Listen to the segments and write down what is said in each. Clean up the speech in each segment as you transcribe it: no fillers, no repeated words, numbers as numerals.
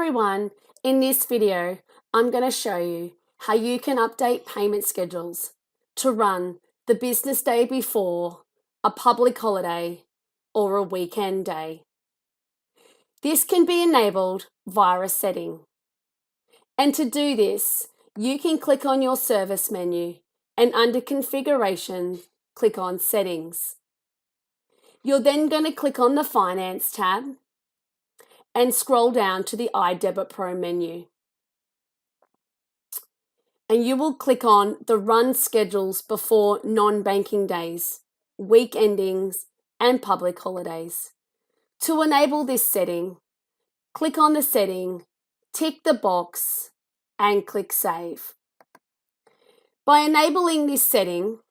everyone, in this video I'm going to show you how you can update payment schedules to run the business day before, a public holiday or a weekend day. This can be enabled via a setting. And to do this, you can click on your service menu and under Configuration, click on Settings. You're then going to click on the Finance tab and scroll down to the iDebit Pro menu. And you will click on the Run Schedules before non-banking days, week endings, and public holidays. To enable this setting, click on the setting, tick the box, and click Save. By enabling this setting,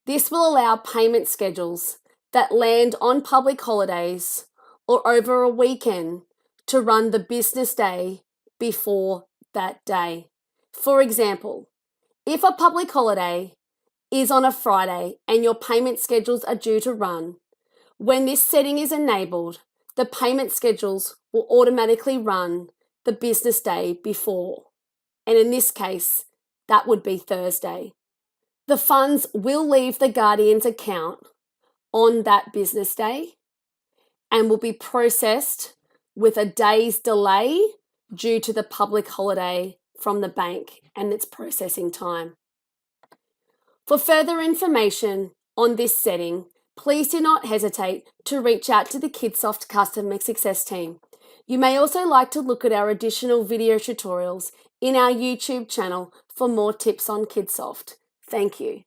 this will allow payment schedules that land on public holidays or over a weekend to run the business day before that day. For example, if a public holiday is on a Friday and your payment schedules are due to run, when this setting is enabled, the payment schedules will automatically run the business day before. And in this case, that would be Thursday. The funds will leave the Guardian's account on that business day and will be processed with a day's delay due to the public holiday from the bank and its processing time. For further information on this setting, please do not hesitate to reach out to the Kidsoft Customer Success team. You may also like to look at our additional video tutorials in our YouTube channel for more tips on Kidsoft. Thank you.